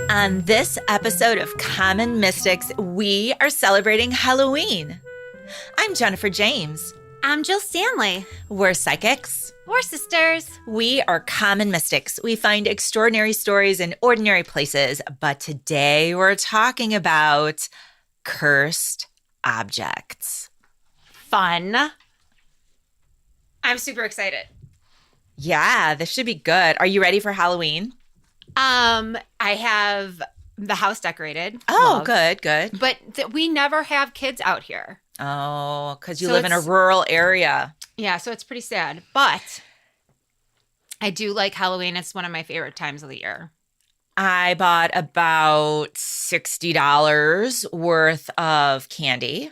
On this episode of Common Mystics, we are celebrating Halloween. I'm Jennifer James. I'm Jill Stanley. We're psychics. We're sisters. We are common mystics. We find extraordinary stories in ordinary places, but today we're talking about cursed objects. Fun. I'm super excited. Yeah, this should be good. Are you ready for Halloween? I have the house decorated. Oh, good. But we never have kids out here. Oh, because you So live in a rural area. Yeah, so it's pretty sad. But I do like Halloween. It's one of my favorite times of the year. I bought about $60 worth of candy.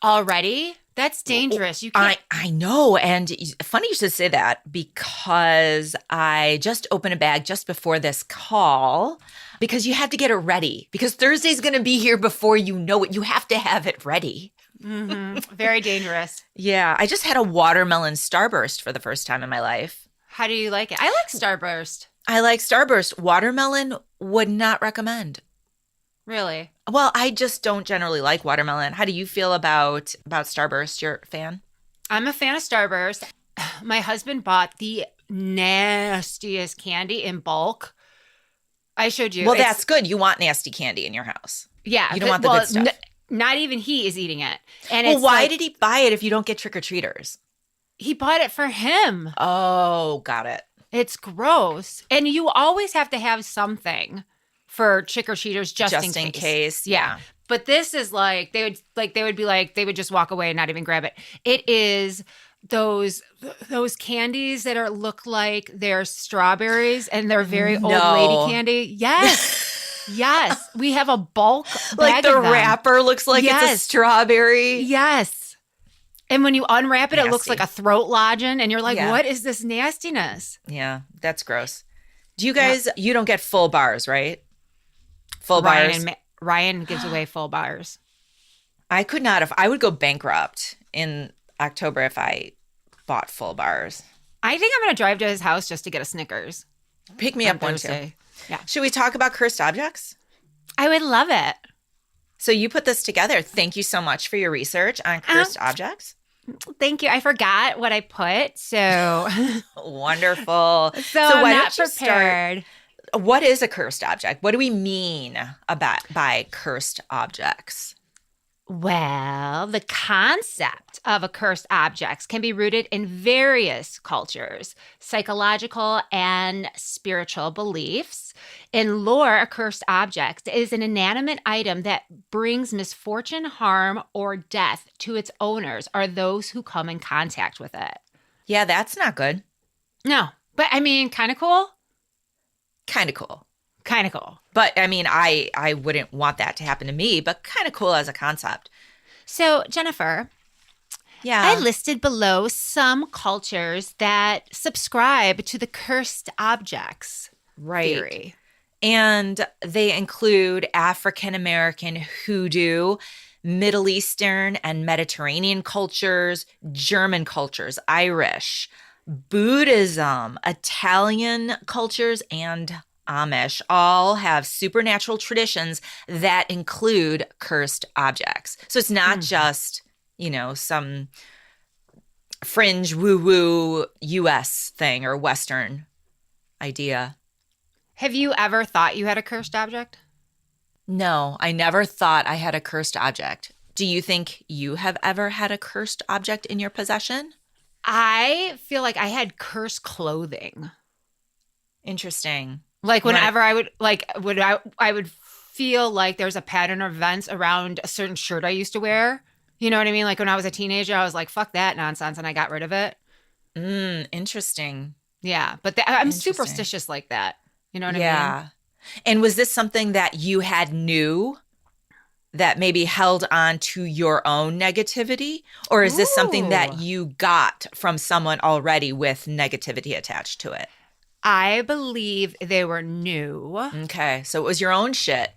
Already? That's dangerous. You can't. I know. And funny you should say that because I just opened a bag just before this call because you have to get it ready because Thursday's going to be here before you know it. You have to have it ready. Very dangerous. Yeah. I just had a watermelon Starburst for the first time in my life. How do you like it? I like Starburst. I like Starburst. Watermelon would not recommend. Really? Well, I just don't generally like watermelon. How do you feel about Starburst? You're a fan? I'm a fan of Starburst. My husband bought the nastiest candy in bulk. I showed you. Well, that's good. You want nasty candy in your house. Yeah. You don't want the good stuff. Not even he is eating it. And Well, it's why did he buy it if you don't get trick-or-treaters? He bought it for him. Oh, got it. It's gross. And you always have to have something for trick-or-treaters just in case. Yeah. But this is like they would just walk away and not even grab it. It is those candies that look like they're strawberries and they're very old lady candy. Yes. Yes. We have a bulk bag like the of them. wrapper looks like it's a strawberry. Yes. And when you unwrap it, Nasty. it looks like a throat lodging and you're like, Yeah. what is this nastiness? Yeah, that's gross. Do you guys, you don't get full bars, right? Full bars. Ryan gives away full bars. I could not if I would go bankrupt in October if I bought full bars. I think I'm going to drive to his house just to get a Snickers. Pick me up one too. Thursday. Yeah. Should we talk about cursed objects? I would love it. So you put this together. Thank you so much for your research on cursed objects. Thank you. I forgot what I put, so Wonderful. so I'm why not don't you prepared. What is a cursed object? What do we mean by cursed objects? Well, the concept of a cursed objects can be rooted in various cultures, psychological and spiritual beliefs. In lore, a cursed object is an inanimate item that brings misfortune, harm, or death to its owners or those who come in contact with it. Yeah, that's not good. No, but I mean, kind of cool. Kind of cool. Kind of cool. But I mean, I wouldn't want that to happen to me, but kind of cool as a concept. So, Jennifer, Yeah. I listed below some cultures that subscribe to the cursed objects theory. And they include African American hoodoo, Middle Eastern and Mediterranean cultures, German cultures, Irish, Buddhism, Italian cultures, and Amish all have supernatural traditions that include cursed objects. So it's not just, some fringe woo-woo US thing or Western idea. Have you ever thought you had a cursed object? No, I never thought I had a cursed object. Do you think you have ever had a cursed object in your possession? I feel like I had cursed clothing. Interesting. Like whenever I would feel like there's a pattern of events around a certain shirt I used to wear. You know what I mean? Like when I was a teenager, I was like, fuck that nonsense. And I got rid of it. Interesting. Yeah. But I'm superstitious like that. You know what I mean? Yeah. And was this something that you had knew that maybe held on to your own negativity? Or is this something that you got from someone already with negativity attached to it? I believe they were new. Okay. So it was your own shit.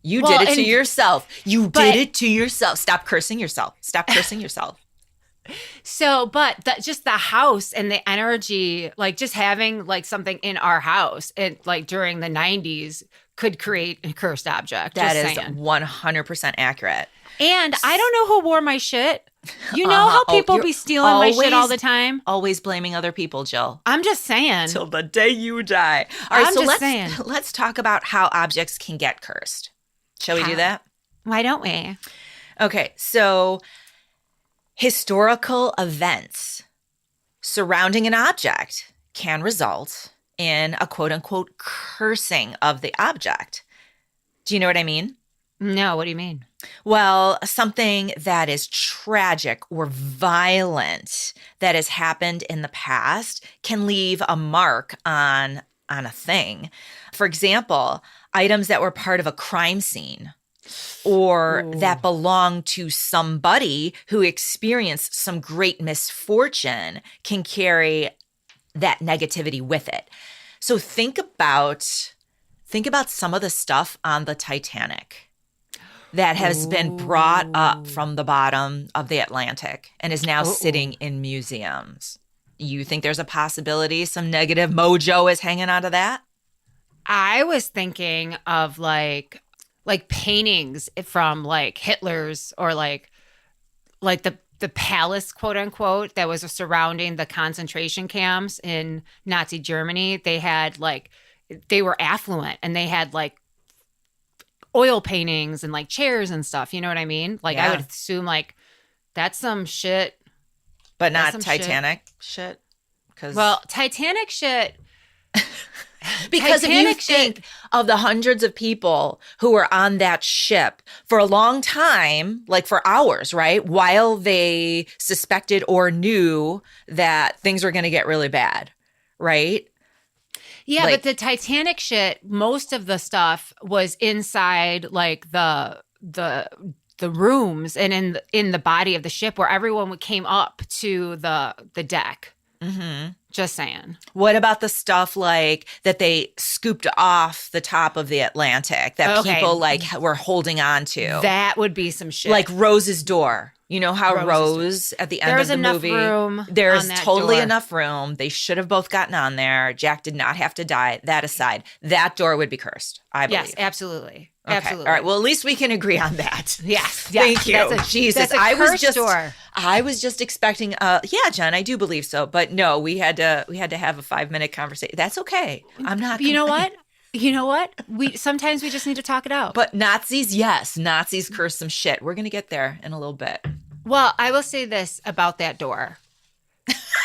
You did it to yourself. You did it to yourself. Stop cursing yourself. Stop cursing yourself. So, but just the house and the energy, like just having like something in our house, it like during the 90s could create a cursed object. That Just is saying. 100% accurate. And I don't know who wore my shit. You know how people you're be stealing my shit all always- the time? Always blaming other people, Jill. I'm just saying. Till the day you die. All right, I'm so just let's saying. let's talk about how objects can get cursed. Shall we do How? that? Why don't we? Okay, so historical events surrounding an object can result in a quote unquote cursing of the object. Do you know what I mean? No, what do you mean? Well, something that is tragic or violent that has happened in the past can leave a mark on a thing. For example, items that were part of a crime scene or Ooh. that belong to somebody who experienced some great misfortune can carry that negativity with it. So think about some of the stuff on the Titanic that has been brought up from the bottom of the Atlantic and is now sitting in museums. You think there's a possibility some negative mojo is hanging onto that? I was thinking of like paintings from like Hitler's or like the palace, quote unquote, that was surrounding the concentration camps in Nazi Germany. They were affluent and they had like oil paintings and like chairs and stuff. You know what I mean? Like I Yeah. would assume like that's some shit. But not That's some Titanic shit? Well, Titanic shit. Because if you Titanic shit- think of the hundreds of people who were on that ship for a long time, like for hours, right? While they suspected or knew that things were going to get really bad, right? Yeah, Like- but the Titanic shit, most of the stuff was inside like the rooms and in the body of the ship where everyone came up to the deck. Mm-hmm. Just saying. What about the stuff like that they scooped off the top of the Atlantic that Okay. people like were holding on to? That would be some shit. Like Rose's door. You know how Rose's Rose at the end There's of the enough movie, room there's on that totally door. enough room. They should have both gotten on there. Jack did not have to die. That aside, that door would be cursed, I believe. Yes, absolutely. Okay. Absolutely. All right. Well, at least we can agree on that. Yes. Thank you. Jesus, That's a I was cursed door. I was just expecting. Yeah, Jen, I do believe so, but no, we had to have a 5-minute conversation. That's okay. I'm not. You know complaining. what? You know what? Sometimes we just need to talk it out. But Nazis, yes, Nazis curse some shit. We're gonna get there in a little bit. Well, I will say this about that door.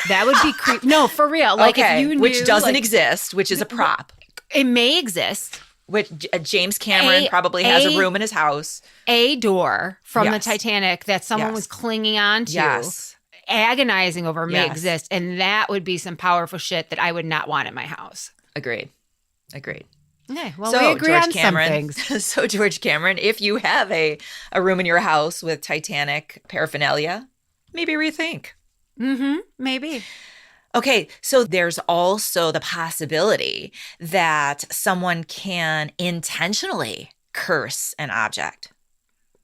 That would be creepy. No, for real. Like okay, if you knew, which doesn't like, exist, which is a prop. it may exist. Which James Cameron probably has a room in his house. A door from the Yes. Titanic that someone Yes. was clinging on to, Yes. agonizing over may Yes. exist. And that would be some powerful shit that I would not want in my house. Agreed. Okay, well, So we agree George on Cameron. some things. So George Cameron, if you have a room in your house with Titanic paraphernalia, maybe rethink. Maybe. Okay, so there's also the possibility that someone can intentionally curse an object.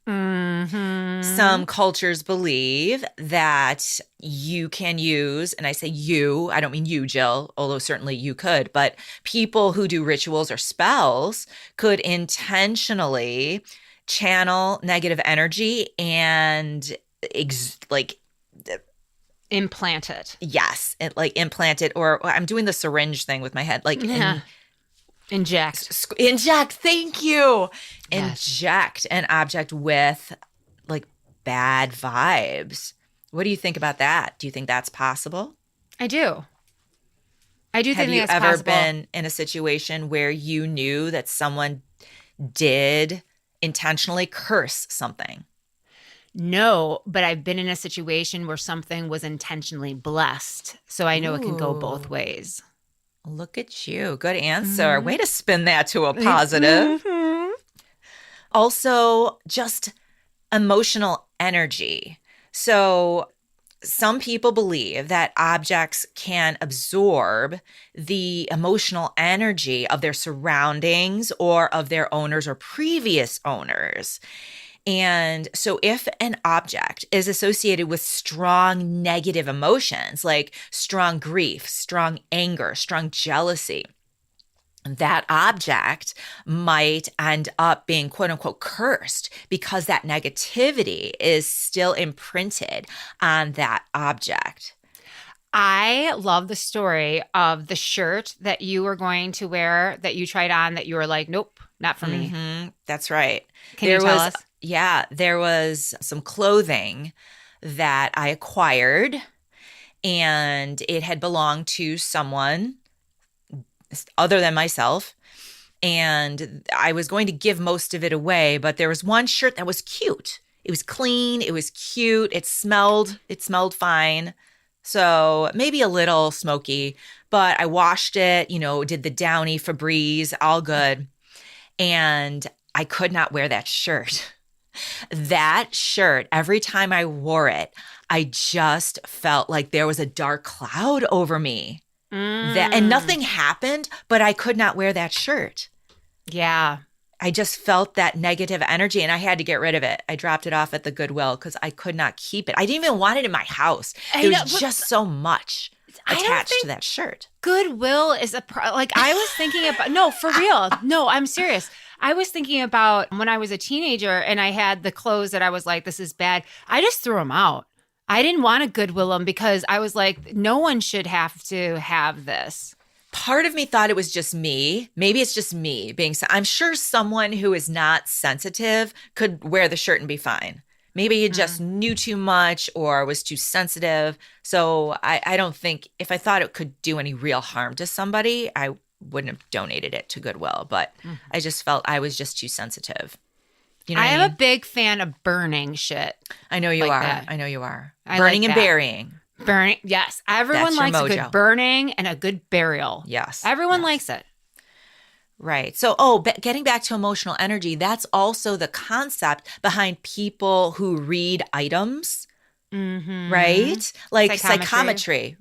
Some cultures believe that you can use, and I say you, I don't mean you, Jill, although certainly you could, but people who do rituals or spells could intentionally channel negative energy and Implant it. yes, like implant it, or I'm doing the syringe thing with my head, like Yeah. Inject. inject. Thank you. Yes. Inject an object with like bad vibes. What do you think about that? Do you think that's possible? I do. I do Have think you that's ever possible. been in a situation where you knew that someone did intentionally curse something? No, but I've been in a situation where something was intentionally blessed. So I know it can go both Ooh. ways. Look at you. Good answer. Way to spin that to a positive. Also, just emotional energy. So, some people believe that objects can absorb the emotional energy of their surroundings or of their owners or previous owners. And so if an object is associated with strong negative emotions, like strong grief, strong anger, strong jealousy, that object might end up being quote unquote cursed because that negativity is still imprinted on that object. I love the story of the shirt that you were going to wear that you tried on that you were like, nope, not for me. That's right. Can you tell us? Yeah, there was some clothing that I acquired, and it had belonged to someone other than myself. And I was going to give most of it away, but there was one shirt that was cute. It was clean, it was cute, it smelled fine. So maybe a little smoky, but I washed it, did the Downy Febreze, all good. And I could not wear that shirt. That shirt, every time I wore it, I just felt like there was a dark cloud over me. And nothing happened, but I could not wear that shirt. Yeah. I just felt that negative energy and I had to get rid of it. I dropped it off at the Goodwill because I could not keep it. I didn't even want it in my house. There was just so much attached to that shirt. Goodwill is I was thinking about, no, for real. No, I'm serious. I was thinking about when I was a teenager and I had the clothes that I was like, this is bad. I just threw them out. I didn't want to Goodwill them because I was like, no one should have to have this. Part of me thought it was just me. Maybe it's just me I'm sure someone who is not sensitive could wear the shirt and be fine. Maybe you just knew too much or was too sensitive. So I don't think if I thought it could do any real harm to somebody, I wouldn't have donated it to Goodwill. But I just felt I was just too sensitive. You know I what am I mean? a big fan of burning shit. I know you like are. that. I know you are. I Burning like and that. burying. Burning, yes. Everyone That's your likes a mojo. good burning and a good burial. Yes. Everyone Yes. likes it. Right. So, getting back to emotional energy, that's also the concept behind people who read items, right? Like psychometry.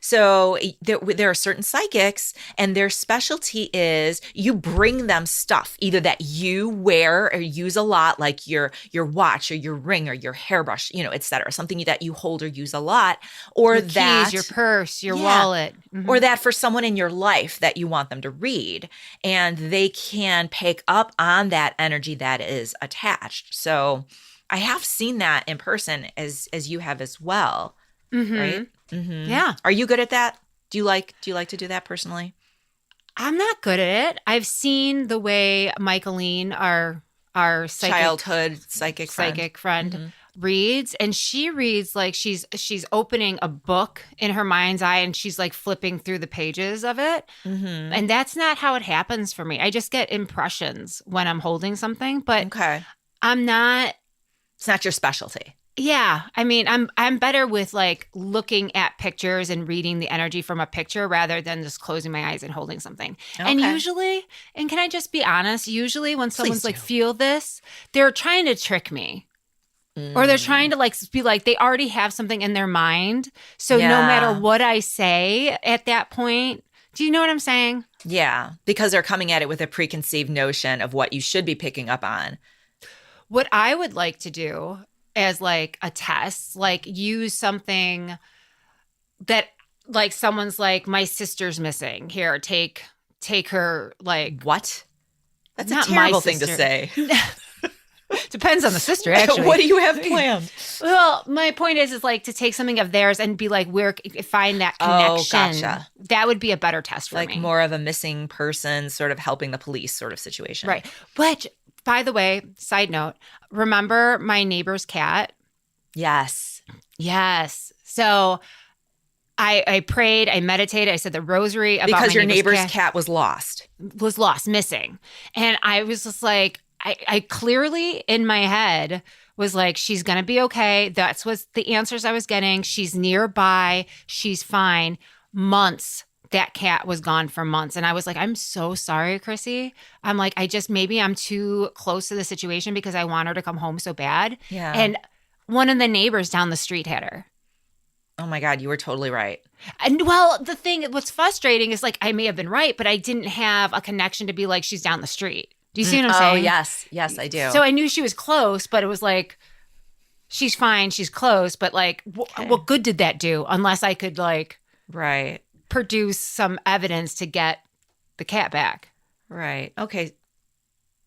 So there are certain psychics and their specialty is you bring them stuff either that you wear or use a lot, like your watch or your ring or your hairbrush, et cetera, something that you hold or use a lot, or Your that keys, your purse, your wallet. or that for someone in your life that you want them to read, and they can pick up on that energy that is attached. So I have seen that in person as you have as well, right? Yeah. Are you good at that? Do you like to do that personally? I'm not good at it. I've seen the way Michaeline, our Childhood psychic friend reads, and she reads like she's opening a book in her mind's eye and she's like flipping through the pages of it. And that's not how it happens for me. I just get impressions when I'm holding something, but Okay. I'm not. It's not your specialty. Yeah, I mean, I'm better with like looking at pictures and reading the energy from a picture rather than just closing my eyes and holding something. And Okay. usually, and can I just be honest? Usually, when someone's do. like, feel this, they're trying to trick me. Or they're trying to like be like, they already have something in their mind. So no Yeah. matter what I say at that point, do you know what I'm saying? Yeah, because they're coming at it with a preconceived notion of what you should be picking up on. What I would like to do as like a test, like use something that like someone's like, my sister's missing. Here, take her, like, What? That's Not a my terrible thing to sister. say. depends on the sister, actually. What do you have planned? Well, my point is like to take something of theirs and be like, where find that connection. Oh, gotcha. That would be a better test for Like me. more of a missing person, sort of helping the police sort of situation. Right. But by the way, side note, remember my neighbor's cat? Yes. Yes. So I prayed, I meditated, I said the rosary about Because my your neighbor's cat cat was lost. was lost, missing. And I was just like, I clearly in my head was like, she's going to be okay. That's what the answers I was getting. She's nearby. She's fine. Months. That cat was gone for months. And I was like, I'm so sorry, Chrissy. I'm like, maybe I'm too close to the situation because I want her to come home so bad. Yeah. And one of the neighbors down the street had her. Oh my God, you were totally right. And well, what's frustrating is like, I may have been right, but I didn't have a connection to be like, she's down the street. Do you see what I'm Oh, saying? yes. Yes, I do. So I knew she was close, but it was like, she's fine, she's close, but like, Okay. what good did that do unless I could like Right. produce some evidence to get the cat back? Right. Okay.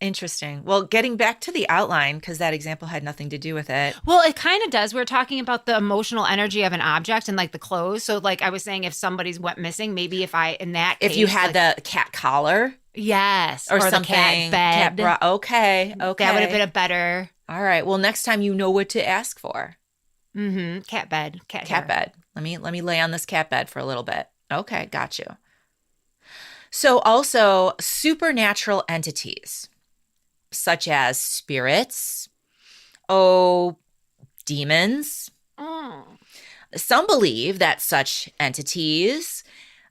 Interesting. Well, getting back to the outline, because that example had nothing to do with it. Well, it kind of does. We're talking about the emotional energy of an object and like the clothes. So, like I was saying, if somebody's went missing, maybe if I, in that case, If you had like, the cat collar yes, or the something, cat bed, okay. Okay. that would have been a better All right. Well, next time you know what to ask for. cat bed, cat Cat hair. bed. Let me lay on this cat bed for a little bit. Okay, got you. So also supernatural entities such as spirits, demons. Mm. Some believe that such entities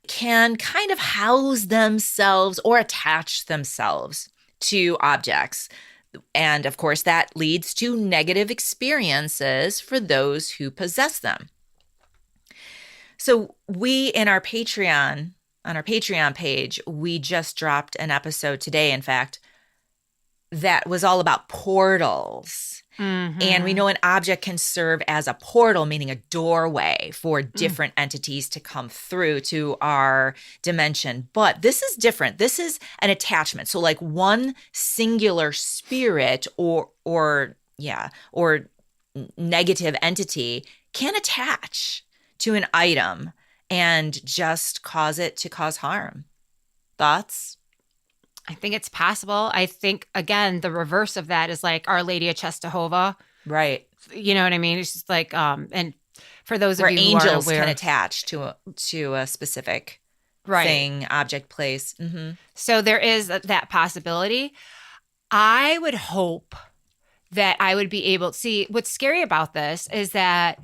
can kind of house themselves or attach themselves to objects. And of course, that leads to negative experiences for those who possess them. So we on our Patreon page, we just dropped an episode today, in fact, that was all about portals. Mm-hmm. And we know an object can serve as a portal, meaning a doorway for different entities to come through to our dimension. But this is different. This is an attachment. So like one singular spirit or negative entity can attach to an item and just cause it to cause harm. Thoughts? I think it's possible. I think, again, the reverse of that is like Our Lady of Czestochowa. Right. You know what I mean? It's just like, and for those Where of you angels who are aware, can attach to a specific thing, object, place. Mm-hmm. So there is that possibility. I would hope that I would be able to see what's scary about this is that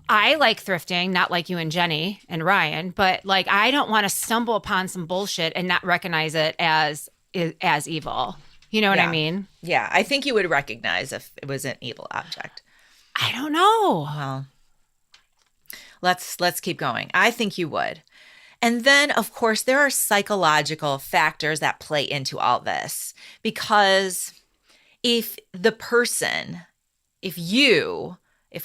I like thrifting, not like you and Jenny and Ryan, but like I don't want to stumble upon some bullshit and not recognize it as evil. You know what I mean? Yeah, I think you would recognize if it was an evil object. I don't know. Well, let's keep going. I think you would. And then, of course, there are psychological factors that play into all this. Because if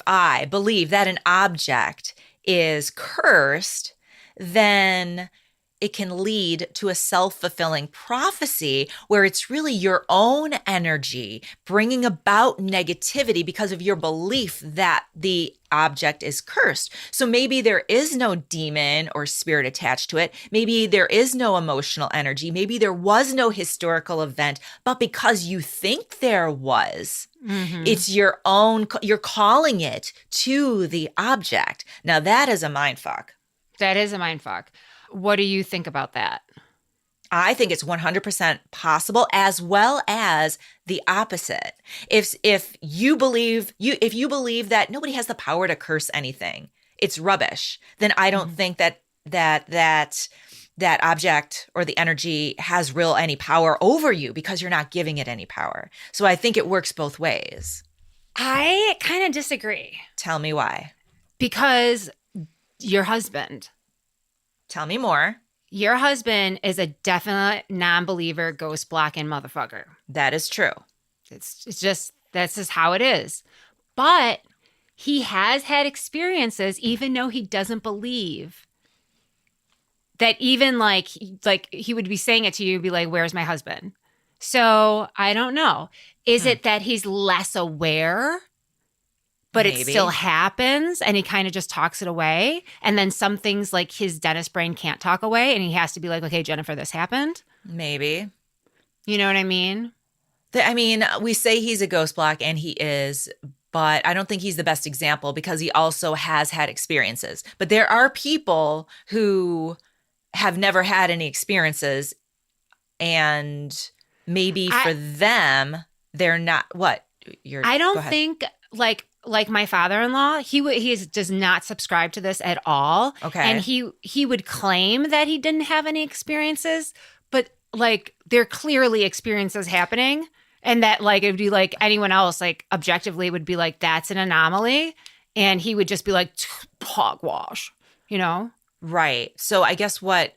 I believe that an object is cursed, then it can lead to a self-fulfilling prophecy where it's really your own energy bringing about negativity because of your belief that the object is cursed. So maybe there is no demon or spirit attached to it. Maybe there is no emotional energy. Maybe there was no historical event, but because you think there was, it's your own, you're calling it to the object. Now that is a mindfuck. That is a mindfuck. What do you think about that? I think it's 100% possible, as well as the opposite. If you believe that nobody has the power to curse anything, it's rubbish. Then I don't think that object or the energy has any power over you because you're not giving it any power. So I think it works both ways. I kind of disagree. Tell me why. Because your husband. Tell me more. Your husband is a definite non-believer, ghost blocking motherfucker. That is true. It's just, that's just how it is. But he has had experiences, even though he doesn't believe, that even like he would be saying it to you, be like, where's my husband? So I don't know. Is it that he's less aware, but Maybe. it still happens and he kind of just talks it away? And then some things like his dentist brain can't talk away and he has to be like, okay, Jennifer, this happened. Maybe. You know what I mean? We say he's a ghost block, and he is, but I don't think he's the best example because he also has had experiences. But there are people who have never had any experiences, and maybe for them, they're not what you're. I don't think like my father-in-law, he does not subscribe to this at all. Okay, and he would claim that he didn't have any experiences, but like there are clearly experiences happening. And that like it would be like anyone else like objectively would be like, that's an anomaly. And he would just be like, hogwash, you know? Right. So I guess what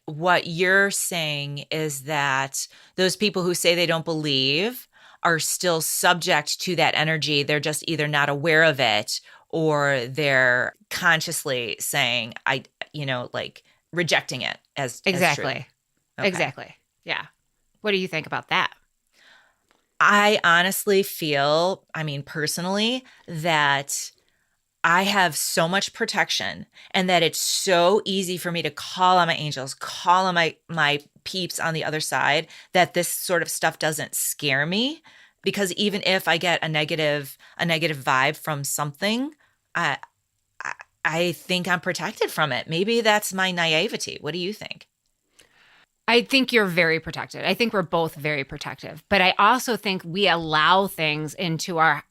you're saying is that those people who say they don't believe are still subject to that energy. They're just either not aware of it or they're consciously saying, like rejecting it as true. Exactly. Okay. Exactly. Yeah. What do you think about that? I honestly feel, personally, that I have so much protection and that it's so easy for me to call on my angels, call on my peeps on the other side, that this sort of stuff doesn't scare me, because even if I get a negative vibe from something, I I, I think I'm protected from it. Maybe that's my naivety. What do you think? I think you're very protected. I think we're both very protective, but I also think we allow things into our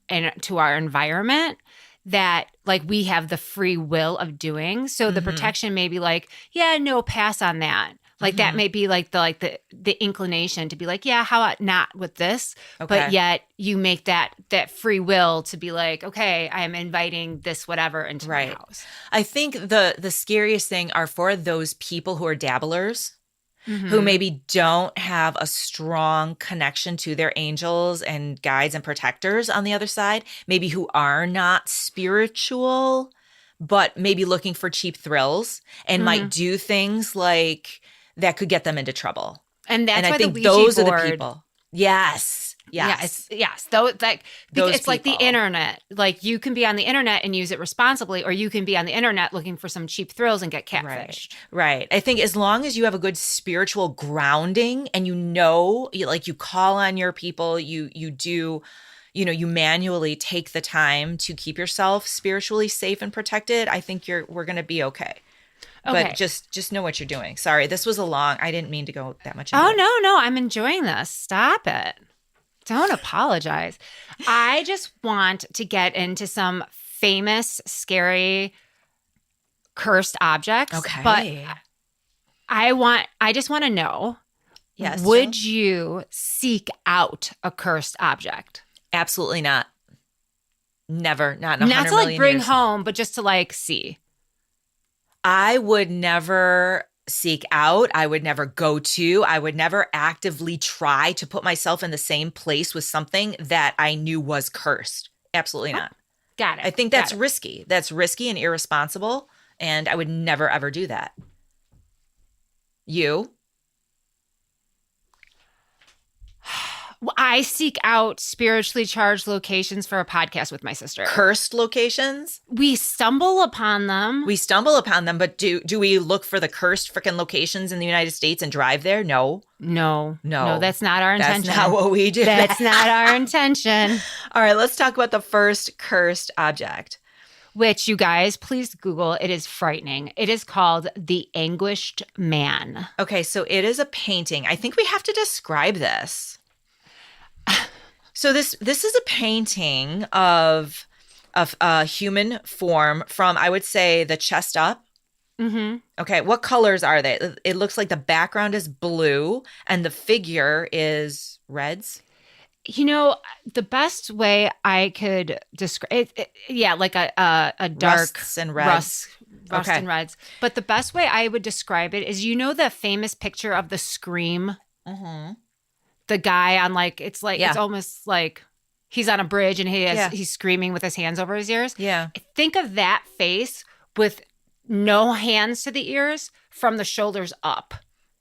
environment that like we have the free will of doing. So the Mhm. protection may be like, yeah, no, pass on that. Like that Mhm. may be like the inclination to be like, yeah, how about not with this? But Okay. yet you make that free will to be like, okay, I am inviting this whatever into my Right. house. I think the scariest thing are for those people who are dabblers, who Mm-hmm. maybe don't have a strong connection to their angels and guides and protectors on the other side, maybe who are not spiritual, but maybe looking for cheap thrills and Mm-hmm. might do things like that could get them into trouble. And And that's I why the think Ouija those are the board. people. Yes. Yeah, Yes. yes. Though like because Those it's like the people. internet. Like you can be on the internet and use it responsibly, or you can be on the internet looking for some cheap thrills and get catfished. Right. I think as long as you have a good spiritual grounding and you call on your people, you do, you manually take the time to keep yourself spiritually safe and protected, I think we're going to be okay. But Okay. just know what you're doing. Sorry, this was I didn't mean to go that much into Oh it. no, I'm enjoying this. Stop it. Don't apologize. I just want to get into some famous, scary, cursed objects. Okay. But I just want to know, Yes. would Jill? you seek out a cursed object? Absolutely not. Never. Not in Not 100 to like million bring years. home, but just to like see. I would never seek out. I would never go to. I would never actively try to put myself in the same place with something that I knew was cursed. Absolutely not. Got it. I think that's risky. That's risky and irresponsible. And I would never, ever do that. You? I seek out spiritually charged locations for a podcast with my sister. Cursed locations? We stumble upon them. We stumble upon them, but do we look for the cursed freaking locations in the United States and drive there? No. No, No. that's not our intention. That's not what we do. That's not our intention. All right, let's talk about the first cursed object. Which you guys, please Google. It is frightening. It is called The Anguished Man. Okay, so it is a painting. I think we have to describe this. So this is a painting of a human form from, I would say, the chest up. Mm-hmm. Okay, what colors are they? It looks like the background is blue and the figure is reds. You know, the best way I could describe it, yeah, like a dark Rusts and reds. rust Okay. and reds. But the best way I would describe it is, the famous picture of the Scream, Mm-hmm. the guy on like it's Yeah. almost like he's on a bridge and Yeah. he's screaming with his hands over his ears. Yeah. Think of that face with no hands to the ears from the shoulders up.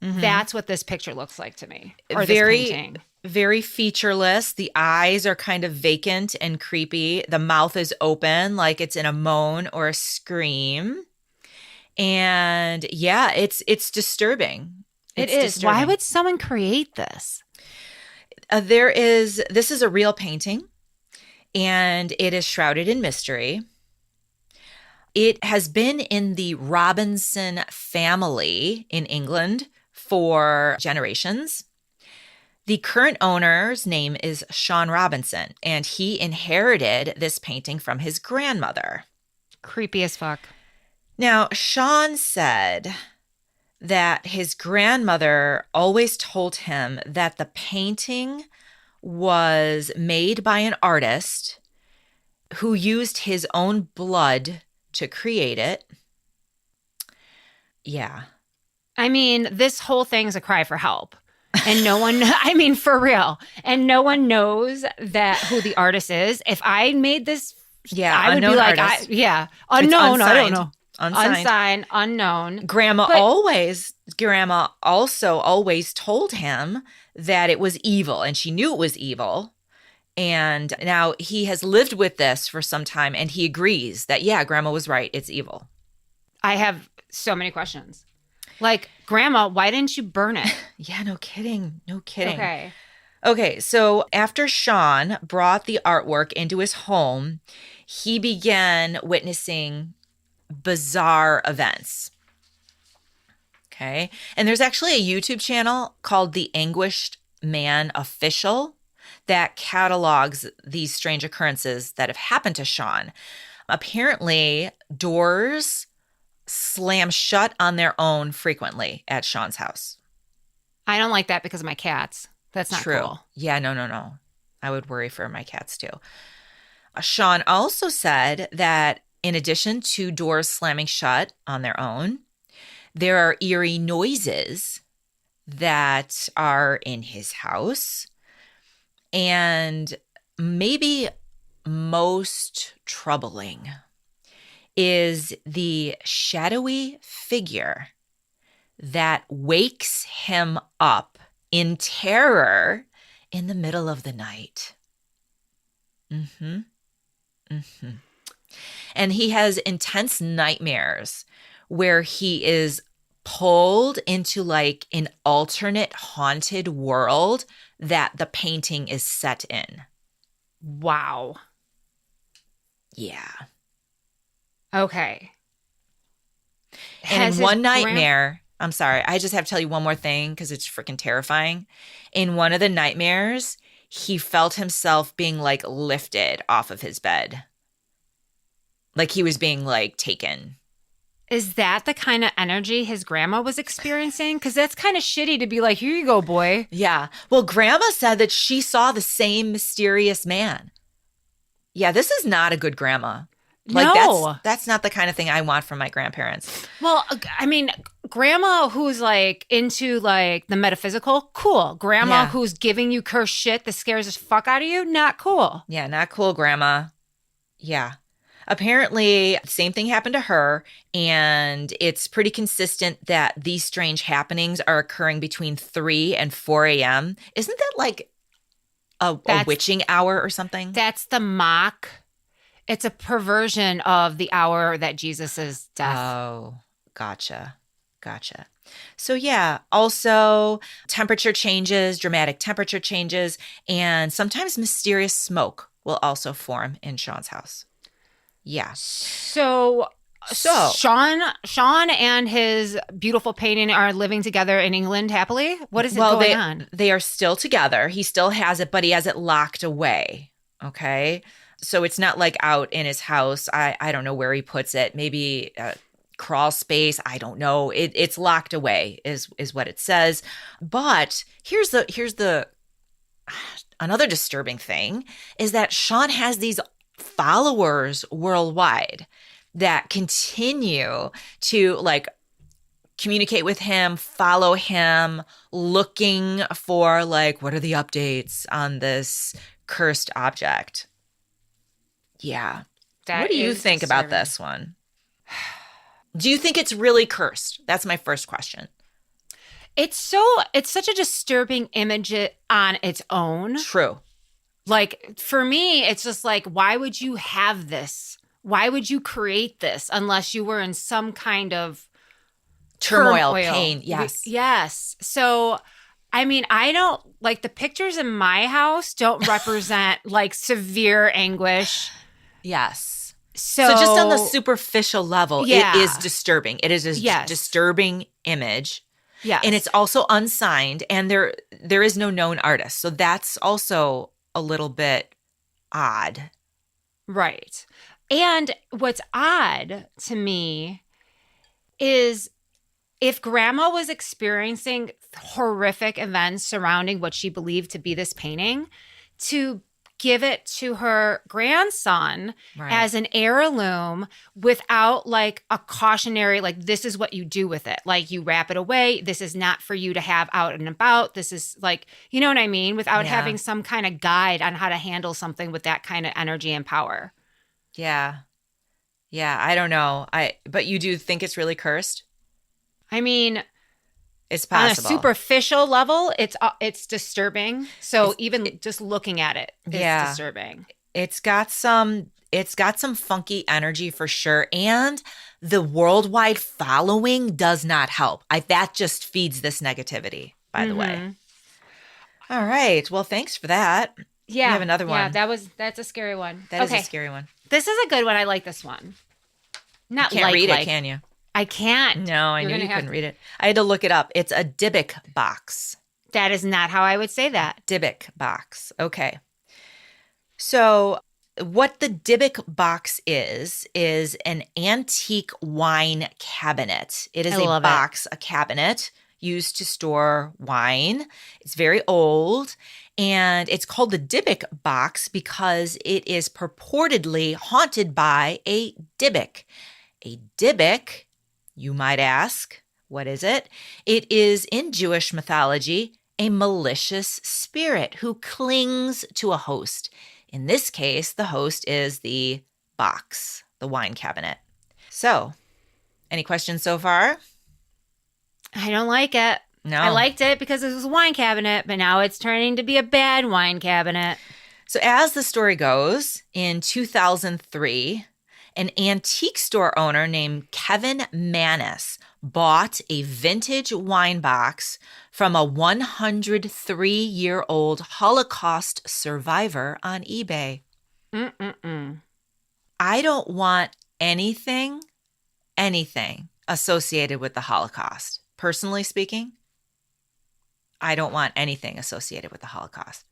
Mhm. That's what this picture looks like to me. Or Very- this painting. Very featureless. The eyes are kind of vacant and creepy. The mouth is open, like it's in a moan or a scream. And yeah, it's disturbing. It It's is. disturbing. Why would someone create this? This is a real painting, and it is shrouded in mystery. It has been in the Robinson family in England for generations. The current owner's name is Sean Robinson, and he inherited this painting from his grandmother. Creepy as fuck. Now, Sean said that his grandmother always told him that the painting was made by an artist who used his own blood to create it. Yeah. I mean, this whole thing's a cry for help. And no one, I mean, for real. And no one knows that who the artist is. If I made this, Yeah, I would be unknown like, artist. It's unknown. I don't unsigned. know. Unsigned. Unsigned, unknown. Grandma But also always told him that it was evil, and she knew it was evil. And now he has lived with this for some time, and he agrees that, yeah, Grandma was right. It's evil. I have so many questions. Like, Grandma, why didn't you burn it? Yeah, no kidding. No kidding. Okay. Okay, so after Sean brought the artwork into his home, he began witnessing bizarre events. Okay. And there's actually a YouTube channel called The Anguished Man Official that catalogs these strange occurrences that have happened to Sean. Apparently, doors slam shut on their own frequently at Sean's house. I don't like that because of my cats. That's not True. cool. Yeah, no. I would worry for my cats too. Sean also said that in addition to doors slamming shut on their own, there are eerie noises that are in his house. And maybe most troubling is the shadowy figure that wakes him up in terror in the middle of the night. And he has intense nightmares where he is pulled into like an alternate haunted world that the painting is set in. Wow. Yeah. Okay. And in one nightmare, I'm sorry, I just have to tell you one more thing because it's freaking terrifying. In one of the nightmares, he felt himself being like lifted off of his bed. Like he was being like taken. Is that the kind of energy his grandma was experiencing? Because that's kind of shitty to be like, here you go, boy. Yeah. Well, Grandma said that she saw the same mysterious man. Yeah, this is not a good grandma. Like No. that's not the kind of thing I want from my grandparents. Well, I mean, grandma who's like into like the metaphysical, cool. Grandma Yeah. who's giving you cursed shit that scares the fuck out of you, not cool. Yeah, not cool, Grandma. Yeah. Apparently, same thing happened to her, and it's pretty consistent that these strange happenings are occurring between 3 and 4 a.m. Isn't that like a witching hour or something? That's the mock. It's a perversion of the hour that Jesus' death. Oh, gotcha. So yeah, also temperature changes, dramatic temperature changes, and sometimes mysterious smoke will also form in Sean's house. Yeah. So Sean and his beautiful painting are living together in England happily? What is going on? They are still together. He still has it, but he has it locked away. Okay. So it's not like out in his house. I don't know where he puts it. Maybe crawl space. I don't know. It's locked away is what it says. But here's the another disturbing thing is that Sean has these followers worldwide that continue to like communicate with him, follow him, looking for like, what are the updates on this cursed object? Yeah. What do you think about this one? Do you think it's really cursed? That's my first question. It's such a disturbing image on its own. True. Like, for me, it's just like, why would you have this? Why would you create this unless you were in some kind of turmoil. Pain? Yes. Yes. So, I mean, I don't like the pictures in my house don't represent like severe anguish. Yes. So just on the superficial level, yeah. It is disturbing. It is a disturbing image. Yeah. And it's also unsigned, and there is no known artist. So that's also a little bit odd. Right. And what's odd to me is if grandma was experiencing horrific events surrounding what she believed to be this painting, to give it to her grandson Right. as an heirloom without like a cautionary, like, this is what you do with it. Like, you wrap it away. This is not for you to have out and about. This is like, you know what I mean? Without Yeah. having some kind of guide on how to handle something with that kind of energy and power. Yeah. Yeah, I don't know. But you do think it's really cursed? I mean, It's on a possible. superficial level, it's disturbing. So even just looking at it is disturbing. It's got some funky energy for sure, and the worldwide following does not help. That just feeds this negativity, by the way. All right. Well, thanks for that. Yeah. You have another one. Yeah, that's a scary one. That is a scary one. This is a good one. I like this one. Not You can't read it, can you? I can't. No, I knew you couldn't read it. I had to look it up. It's a Dybbuk box. That is not how I would say that. Dybbuk box. Okay. So what the Dybbuk box is an antique wine cabinet. It is a box, a cabinet used to store wine. It's very old, and it's called the Dybbuk box because it is purportedly haunted by a Dybbuk. A Dybbuk, you might ask, what is it? It is, in Jewish mythology, a malicious spirit who clings to a host. In this case, the host is the box, the wine cabinet. So, any questions so far? I don't like it. No. I liked it because it was a wine cabinet, but now it's turning to be a bad wine cabinet. So, as the story goes, in 2003, an antique store owner named Kevin Mannis bought a vintage wine box from a 103-year-old Holocaust survivor on eBay. I don't want anything associated with the Holocaust. Personally speaking, I don't want anything associated with the Holocaust.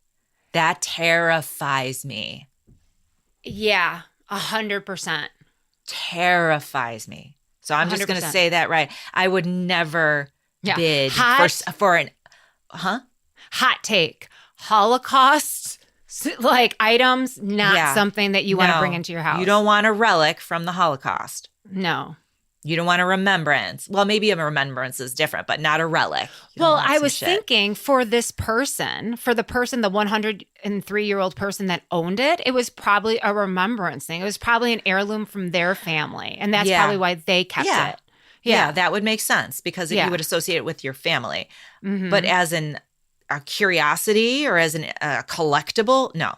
That terrifies me. Yeah, 100%. Terrifies me. So I'm just going to 100%. say that right. I would never bid for an hot take. Holocaust like items, not something that you want to bring into your house. You don't want a relic from the Holocaust. No. You don't want a remembrance. Well, maybe a remembrance is different, but not a relic. Well, I was thinking for this person, the 103-year-old person that owned it, it was probably a remembrance thing. It was probably an heirloom from their family. And that's probably why they kept it. Yeah, that would make sense because you would associate it with your family. Mm-hmm. But as a curiosity or as a collectible, no.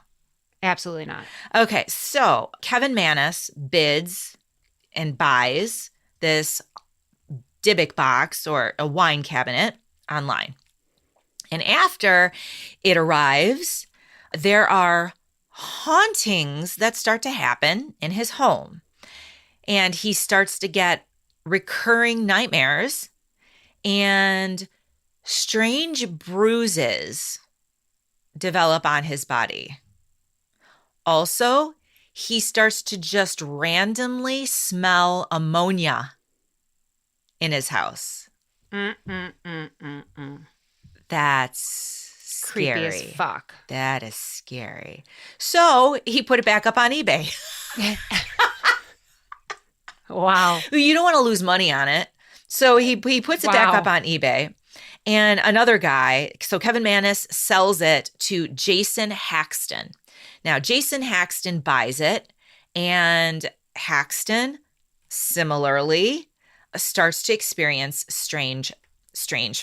Absolutely not. Okay, so Kevin Mannis bids and buys this Dybbuk box or a wine cabinet online. And after it arrives, there are hauntings that start to happen in his home. And he starts to get recurring nightmares and strange bruises develop on his body. Also, he starts to just randomly smell ammonia in his house. That's scary. Creepy as fuck. That is scary. So he put it back up on eBay. Wow. You don't want to lose money on it. So he puts it back up on eBay. And another guy, so Kevin Mannis sells it to Jason Haxton. Now, Jason Haxton buys it, and Haxton similarly starts to experience strange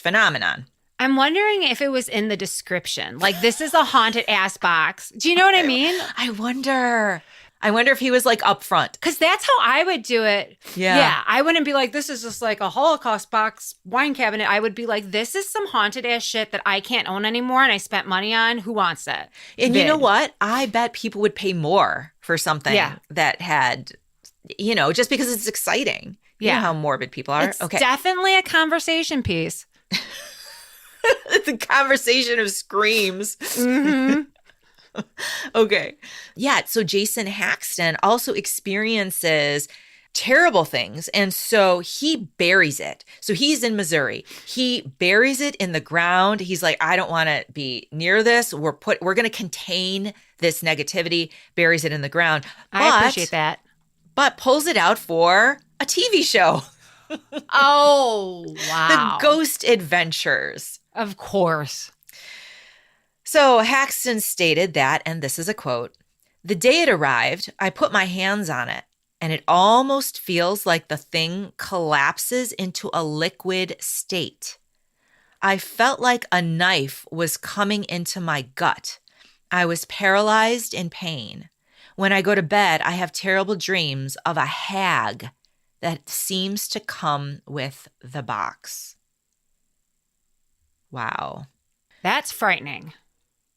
phenomenon. I'm wondering if it was in the description. Like, this is a haunted ass box. Do you know what I mean? I wonder if he was like upfront. Because that's how I would do it. Yeah. I wouldn't be like, this is just like a Holocaust box wine cabinet. I would be like, this is some haunted ass shit that I can't own anymore and I spent money on. Who wants it? And you know what? I bet people would pay more for something that had, just because it's exciting. You know how morbid people are. It's definitely a conversation piece. It's a conversation of screams. Mm-hmm. Okay. Yeah. So Jason Haxton also experiences terrible things. And so he buries it. So he's in Missouri. He buries it in the ground. He's like, I don't want to be near this. We're going to contain this negativity, buries it in the ground. I appreciate that. But pulls it out for a TV show. Oh, wow. The Ghost Adventures. Of course. So Haxton stated that, and this is a quote, "The day it arrived, I put my hands on it, and it almost feels like the thing collapses into a liquid state. I felt like a knife was coming into my gut. I was paralyzed in pain. When I go to bed, I have terrible dreams of a hag that seems to come with the box." Wow. That's frightening.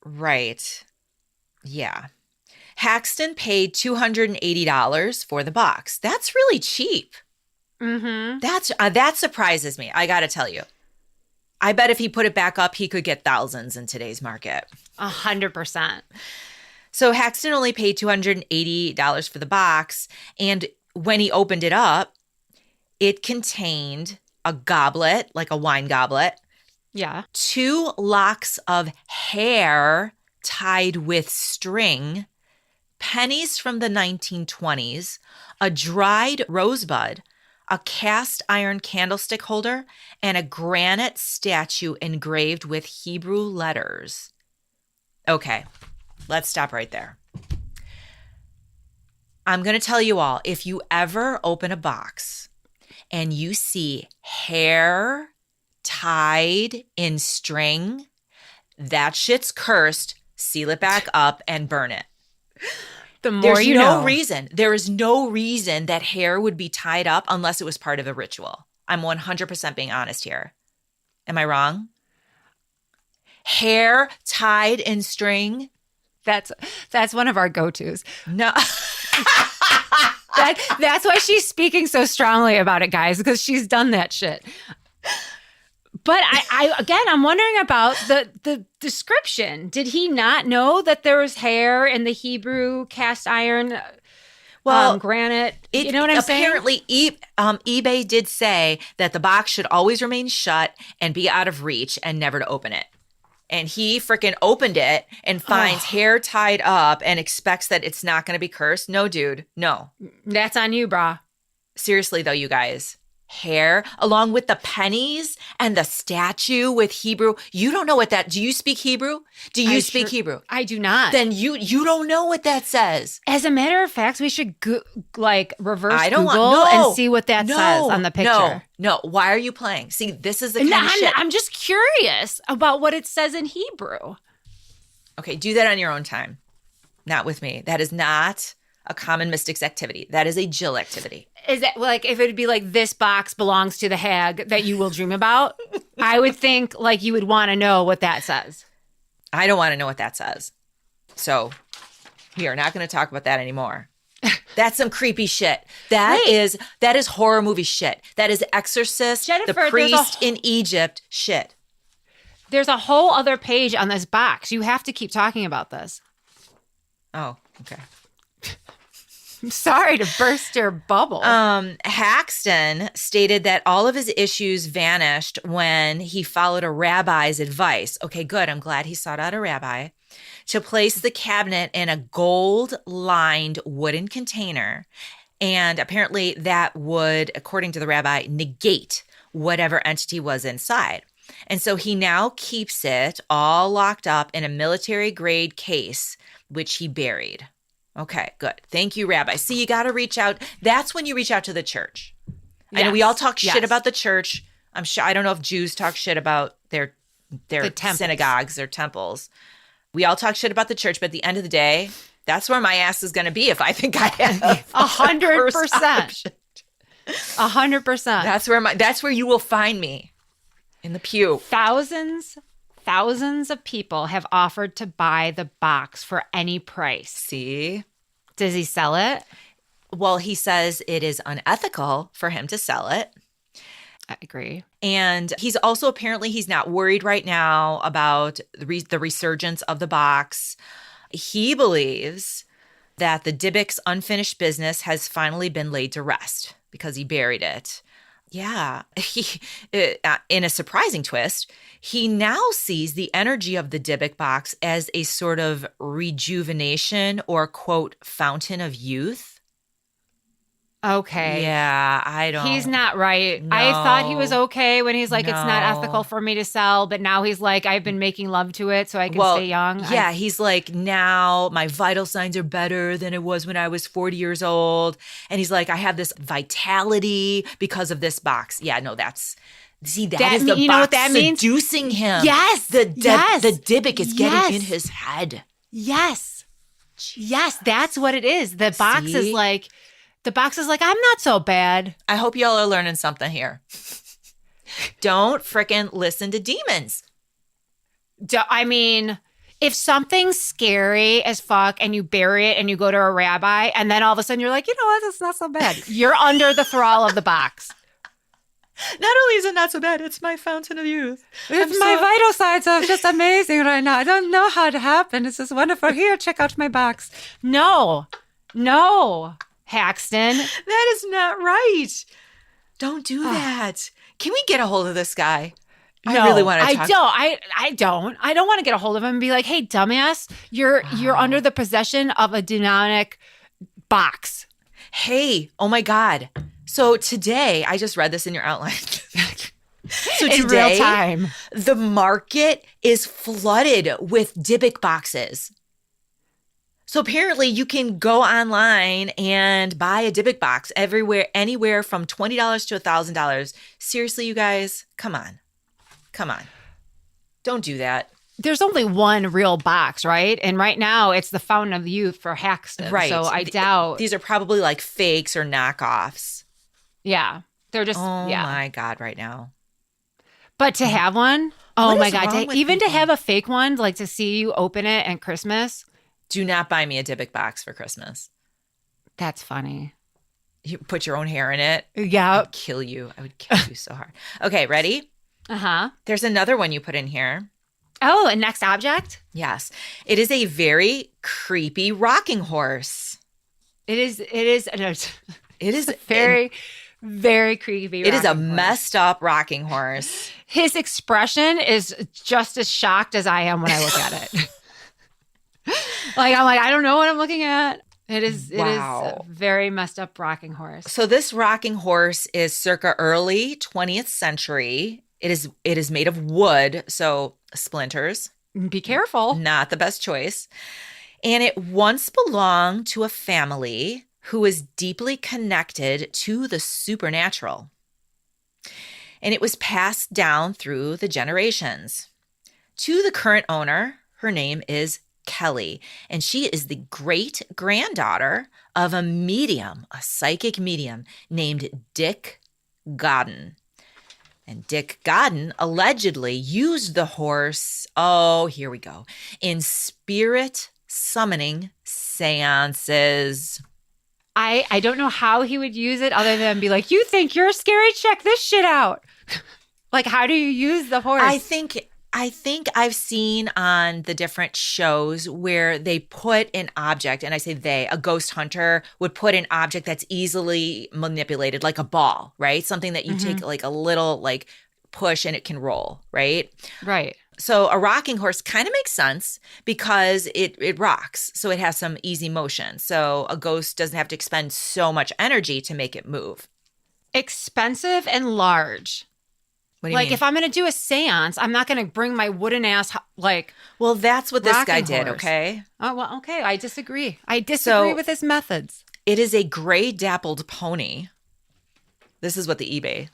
Right. Yeah. Haxton paid $280 for the box. That's really cheap. Mm-hmm. That surprises me. I got to tell you. I bet if he put it back up, he could get thousands in today's market. 100%. So Haxton only paid $280 for the box. And when he opened it up, it contained a goblet, like a wine goblet, Yeah. 2 locks of hair tied with string, pennies from the 1920s, a dried rosebud, a cast iron candlestick holder, and a granite statue engraved with Hebrew letters. Okay, let's stop right there. I'm going to tell you all, if you ever open a box and you see hair tied in string, that shit's cursed. Seal it back up and burn it. The more There's you no know. reason. There is no reason that hair would be tied up unless it was part of a ritual. I'm 100% being honest here. Am I wrong? Hair tied in string? That's one of our go-tos. No. That's why she's speaking so strongly about it, guys, because she's done that shit. But I'm wondering about the description. Did he not know that there was hair in the Hebrew cast iron, granite? You know what I'm saying? Apparently, eBay did say that the box should always remain shut and be out of reach and never to open it. And he freaking opened it and finds hair tied up and expects that it's not going to be cursed. No, dude. No. That's on you, brah. Seriously, though, you guys. Hair, along with the pennies and the statue with Hebrew. You don't know what that... Do you speak Hebrew? Do you speak Hebrew? I do not. Then you don't know what that says. As a matter of fact, we should reverse I don't Google want, no, and see what that says on the picture. No. Why are you playing? See, this is the kind of shit. I'm just curious about what it says in Hebrew. Okay, do that on your own time. Not with me. That is not a common mystics activity. That is a Jill activity. Is that like if it would be like this box belongs to the hag that you will dream about? I would think like you would want to know what that says. I don't want to know what that says. So we are not going to talk about that anymore. That's some creepy shit. That is horror movie shit. That is Exorcist, Jennifer, the priest in Egypt shit. There's a whole other page on this box. You have to keep talking about this. Oh, okay. I'm sorry to burst your bubble. Haxton stated that all of his issues vanished when he followed a rabbi's advice. Okay, good. I'm glad he sought out a rabbi to place the cabinet in a gold-lined wooden container. And apparently that would, according to the rabbi, negate whatever entity was inside. And so he now keeps it all locked up in a military-grade case, which he buried. Okay, good. Thank you, Rabbi. See, you got to reach out. That's when you reach out to the church. I know we all talk shit about the church. I'm sure. I don't know if Jews talk shit about their synagogues, their temples. We all talk shit about the church, but at the end of the day, that's where my ass is going to be if I think I have 100%. 100%. That's where you will find me, in the pew. Thousands of people have offered to buy the box for any price. See? Does he sell it? Well, he says it is unethical for him to sell it. I agree. And he's also he's not worried right now about the resurgence of the box. He believes that the Dybbuk's unfinished business has finally been laid to rest because he buried it. Yeah, in a surprising twist, he now sees the energy of the Dybbuk box as a sort of rejuvenation or, quote, fountain of youth. Okay. Yeah, I don't. He's not right. No. I thought he was okay when he's like, it's not No. ethical for me to sell. But now he's like, I've been making love to it so I can stay young. Yeah, he's like, now my vital signs are better than it was when I was 40 years old. And he's like, I have this vitality because of this box. Yeah, no, that is the you box know what that means? seducing him. Yes. The yes. Dybbuk is getting Yes. in his head. Yes. Yes, that's what it is. The box See? is like, I'm not so bad. I hope y'all are learning something here. Don't frickin' listen to demons. I mean, if something's scary as fuck and you bury it and you go to a rabbi and then all of a sudden you're like, you know what, it's not so bad. You're under the thrall of the box. Not only is it not so bad, it's my fountain of youth. My vital signs are just amazing right now. I don't know how it happened. It's just wonderful. Here, check out my box. No, Haxton. That is not right. Don't do that. Can we get a hold of this guy? No, I really want to talk. I don't want to get a hold of him and be like, hey, dumbass, you're under the possession of a demonic box. Hey, oh my God. So today, I just read this in your outline. So In today, real time. the market is flooded with Dybbuk boxes. So apparently you can go online and buy a Dybbuk box everywhere, anywhere from $20 to $1,000. Seriously, you guys, come on. Don't do that. There's only one real box, right? And right now it's the Fountain of Youth for Haxton. Right. So I doubt. These are probably like fakes or knockoffs. Yeah. They're just, Oh yeah. my God, right now. But to have one, oh What my is God. wrong with Even to people? have a fake one, like to see you open it at Christmas, Do not buy me a Dybbuk box for Christmas. that's funny. You put your own hair in it. Yeah. I'd kill you. I would kill you so hard. Okay, ready? Uh-huh. There's another one you put in here. Oh, and next object? Yes. It is a very creepy rocking horse. It is It is very, very creepy. It is a rocking horse. messed up rocking horse. His expression is just as shocked as I am when I look at it. I'm like, I don't know what I'm looking at. It is Wow. a very messed up rocking horse. So this rocking horse is circa early 20th century. It is made of wood, so splinters. Be careful. Not the best choice. And it once belonged to a family who was deeply connected to the supernatural. And it was passed down through the generations. To the current owner, her name is Kelly, and she is the great granddaughter of a medium, a psychic medium named Dick Godden. And Dick Godden allegedly used the horse, here we go, in spirit summoning seances. I don't know how he would use it other than be like, you think you're scary? Check this shit out. Like, how do you use the horse? I think I've seen on the different shows where they put an object, and I say a ghost hunter would put an object that's easily manipulated, like a ball, right? Something that you take like a little like push and it can roll, right? Right. So a rocking horse kind of makes sense because it rocks. So it has some easy motion. So a ghost doesn't have to expend so much energy to make it move. Expensive and large. What do you Like, mean? if I'm going to do a seance, I'm not going to bring my wooden ass, like, Well, that's what this guy rocking did, horse. okay? oh, well, okay. I disagree. I disagree So- with his methods. It is a gray dappled pony. This is what the eBay.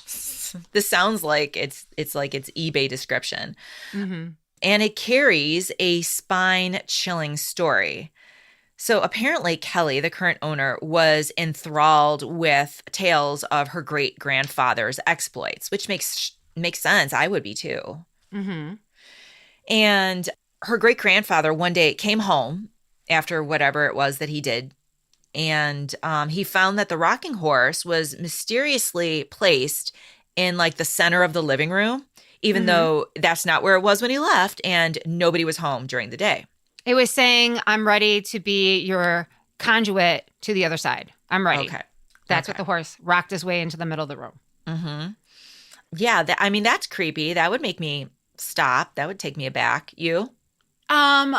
This sounds like it's like its eBay description. Mm-hmm. And it carries a spine-chilling story. So apparently Kelly, the current owner, was enthralled with tales of her great-grandfather's exploits, which makes sense. I would be too. Mm-hmm. And her great-grandfather one day came home after whatever it was that he did, and he found that the rocking horse was mysteriously placed in like the center of the living room, even though that's not where it was when he left, and nobody was home during the day. It was saying, I'm ready to be your conduit to the other side. I'm ready. Okay. That's Okay. what the horse rocked his way into the middle of the room. Mm-hmm. Yeah, I mean, that's creepy. That would make me stop. That would take me aback. You? Um,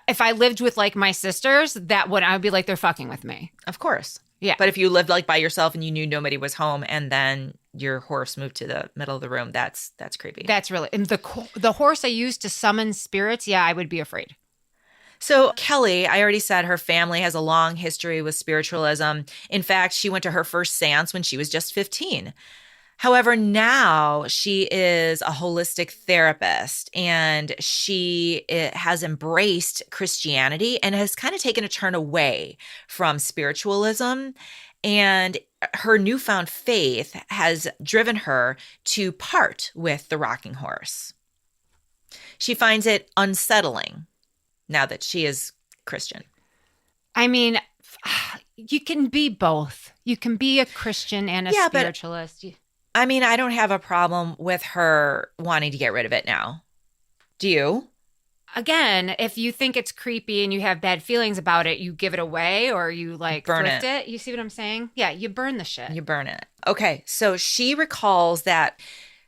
if I lived with like my sisters, I would be like, they're fucking with me. Of course. Yeah. But if you lived like by yourself and you knew nobody was home and then your horse moved to the middle of the room, that's creepy. That's really, and the horse I used to summon spirits, yeah, I would be afraid. So Kelly, I already said her family has a long history with spiritualism. In fact, she went to her first seance when she was just 15. However, now she is a holistic therapist and she has embraced Christianity and has kind of taken a turn away from spiritualism. And her newfound faith has driven her to part with the rocking horse. She finds it unsettling now that she is Christian. I mean, you can be both. You can be a Christian and a spiritualist. I mean, I don't have a problem with her wanting to get rid of it now. Do you? Again, if you think it's creepy and you have bad feelings about it, you give it away or you like burn thrift it. You see what I'm saying? Yeah, you burn the shit. You burn it. Okay, so she recalls that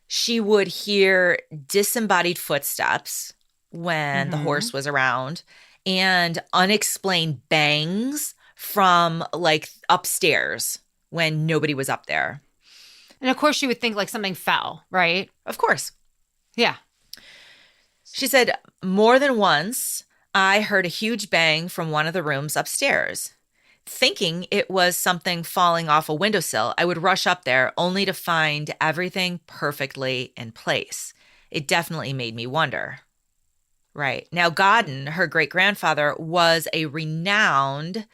she would hear disembodied footsteps when the horse was around and unexplained bangs from like upstairs when nobody was up there. And of course, you would think like something fell, right? Of course. Yeah. She said, more than once, I heard a huge bang from one of the rooms upstairs. Thinking it was something falling off a windowsill, I would rush up there only to find everything perfectly in place. It definitely made me wonder. Right. Now, Godden, her great-grandfather, was a renowned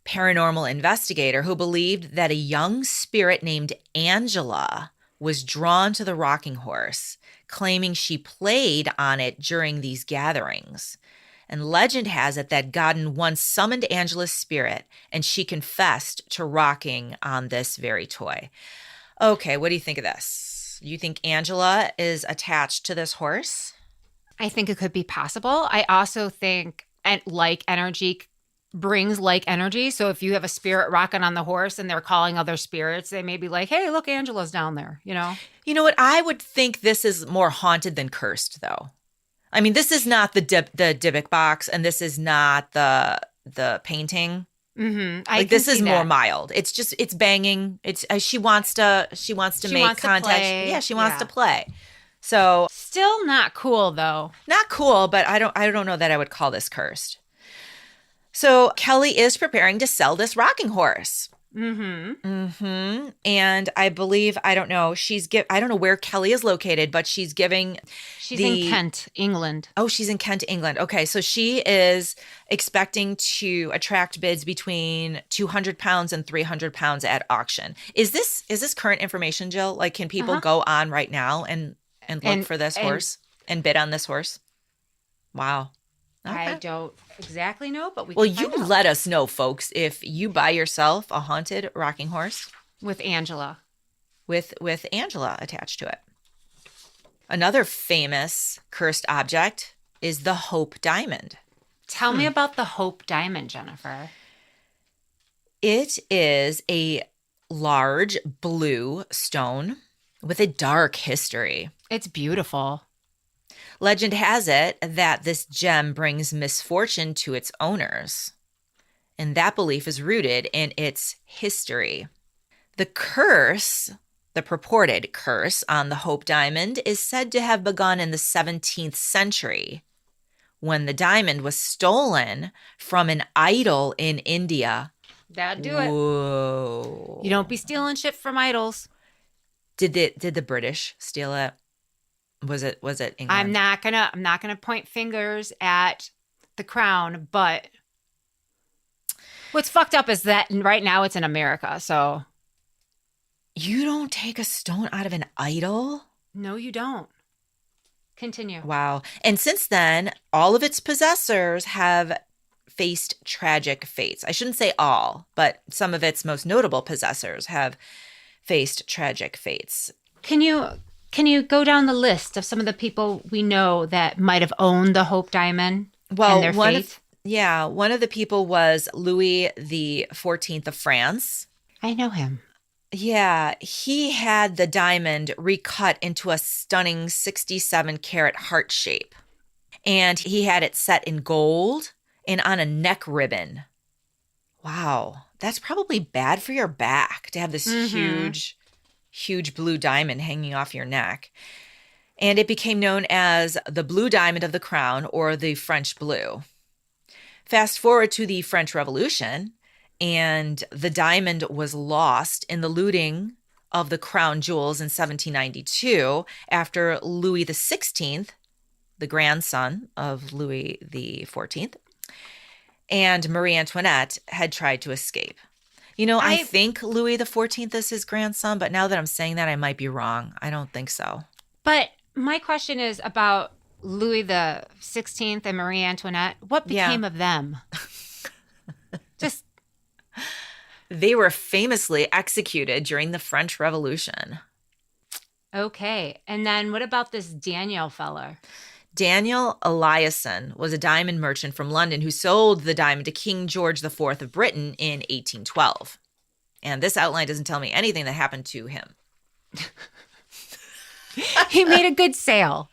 paranormal investigator who believed that a young spirit named Angela was drawn to the rocking horse, claiming she played on it during these gatherings. And legend has it that Godden once summoned Angela's spirit and she confessed to rocking on this very toy. Okay, what do you think of this? You think Angela is attached to this horse? I think it could be possible. I also think like energy brings like energy. So if you have a spirit rocking on the horse and they're calling other spirits, they may be like, hey, look, Angela's down there, you know? You know what? I would think this is more haunted than cursed, though. I mean, this is not the Dybbuk box, and this is not the painting. Mm-hmm. Like this is more mild. It's just it's banging. It's she wants to make contact. Yeah, she wants to play. So still not cool though. Not cool, but I don't know that I would call this cursed. So Kelly is preparing to sell this rocking horse. And I believe, I don't know where Kelly is located, but she's in Kent, England. Oh, she's in Kent, England. Okay. So she is expecting to attract bids between 200 pounds and 300 pounds at auction. Is this current information, Jill? Like, can people go on right now and look for this horse and bid on this horse? Wow. Okay. I don't exactly know, but we Well, can find out. let us know, folks, if you buy yourself a haunted rocking horse with Angela. With Angela attached to it. Another famous cursed object is the Hope Diamond. Tell me about the Hope Diamond, Jennifer. It is a large blue stone with a dark history. It's beautiful. Legend has it that this gem brings misfortune to its owners, and that belief is rooted in its history. The purported curse on the Hope Diamond is said to have begun in the 17th century when the diamond was stolen from an idol in India. That'd do it. Whoa. You don't be stealing shit from idols. Did the British steal it? Was it England? I'm not gonna point fingers at the crown, but what's fucked up is that right now it's in America, so you don't take a stone out of an idol? No, you don't. Continue. Wow. And since then, all of its possessors have faced tragic fates. I shouldn't say all, but some of its most notable possessors have faced tragic fates. Can you go down the list of some of the people we know that might have owned the Hope Diamond and their fate? Yeah, one of the people was Louis the 14th of France. I know him. Yeah, he had the diamond recut into a stunning 67 carat heart shape. And he had it set in gold and on a neck ribbon. Wow, that's probably bad for your back to have this Mm-hmm. huge blue diamond hanging off your neck. And it became known as the Blue Diamond of the Crown or the French Blue. Fast forward to the French Revolution, and the diamond was lost in the looting of the crown jewels in 1792 after Louis XVI, the grandson of Louis XIV, and Marie Antoinette had tried to escape. You know, I I think Louis XIV is his grandson, but now that I'm saying that, I might be wrong. I don't think so. But my question is about Louis the 16th and Marie Antoinette. What Yeah. became of them? Just They were famously executed during the French Revolution. okay. And then what about this Daniel feller? Daniel Eliasson was a diamond merchant from London who sold the diamond to King George IV of Britain in 1812. And this outline doesn't tell me anything that happened to him. He made a good sale.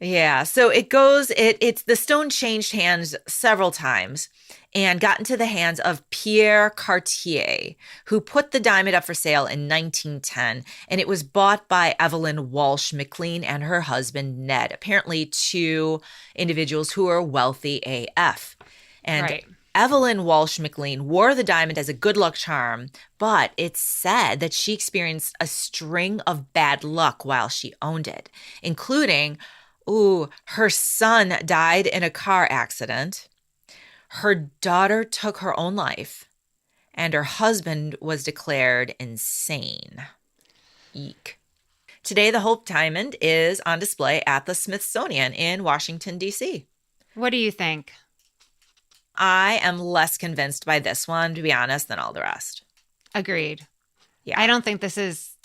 Yeah, so it's the stone changed hands several times and got into the hands of Pierre Cartier, who put the diamond up for sale in 1910, and it was bought by Evelyn Walsh McLean and her husband Ned, apparently two individuals who are wealthy AF. And Right. Evelyn Walsh McLean wore the diamond as a good luck charm, but it's said that she experienced a string of bad luck while she owned it, including her son died in a car accident. Her daughter took her own life, and her husband was declared insane. Eek. Today, the Hope Diamond is on display at the Smithsonian in Washington, D.C. What do you think? I am less convinced by this one, to be honest, than all the rest. Agreed. Yeah. I don't think this is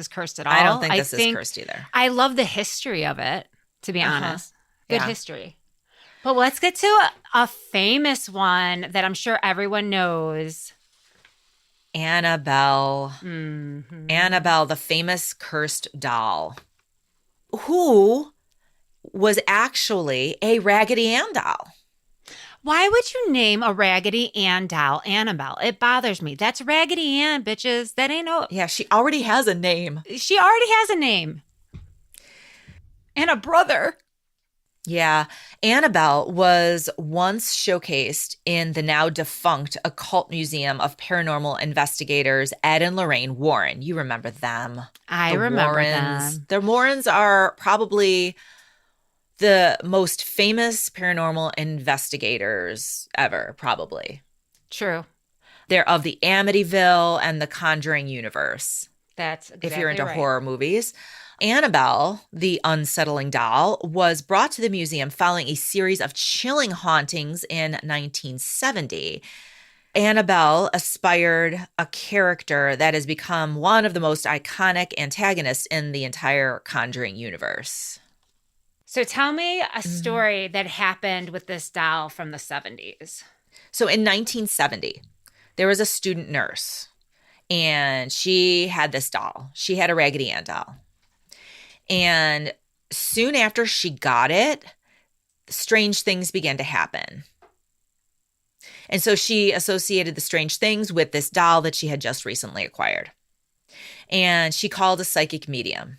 cursed at all. I don't think this is cursed either. I love the history of it, to be honest. Good Yeah. history. But let's get to a famous one that I'm sure everyone knows. Annabelle. Mhm. Annabelle, the famous cursed doll, who was actually a Raggedy Ann doll. Why would you name a Raggedy Ann doll Annabelle? It bothers me. That's Raggedy Ann, bitches. That ain't no. Yeah, she already has a name. She already has a name and a brother. Yeah, Annabelle was once showcased in the now defunct Occult Museum of Paranormal Investigators Ed and Lorraine Warren. You remember them. I The remember Warrens. them. The Warrens are probably the most famous paranormal investigators ever, probably. True. They're of the Amityville and the Conjuring universe, That's exactly if you're into right. horror movies. Annabelle, the unsettling doll, was brought to the museum following a series of chilling hauntings in 1970. Annabelle aspired a character that has become one of the most iconic antagonists in the entire Conjuring universe. So tell me a Mm-hmm. story that happened with this doll from the 70s. So in 1970, there was a student nurse, and she had this doll. She had a Raggedy Ann doll. And soon after she got it, strange things began to happen. And so she associated the strange things with this doll that she had just recently acquired. And she called a psychic medium.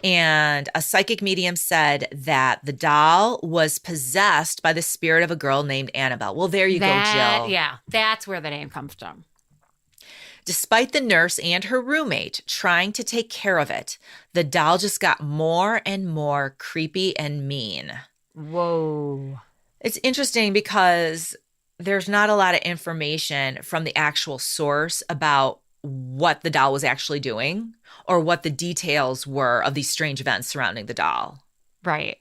And a psychic medium said that the doll was possessed by the spirit of a girl named Annabelle. Well, there you go, Jill. Yeah, that's where the name comes from. Despite the nurse and her roommate trying to take care of it, the doll just got more and more creepy and mean. Whoa. It's interesting because there's not a lot of information from the actual source about what the doll was actually doing or what the details were of these strange events surrounding the doll. Right.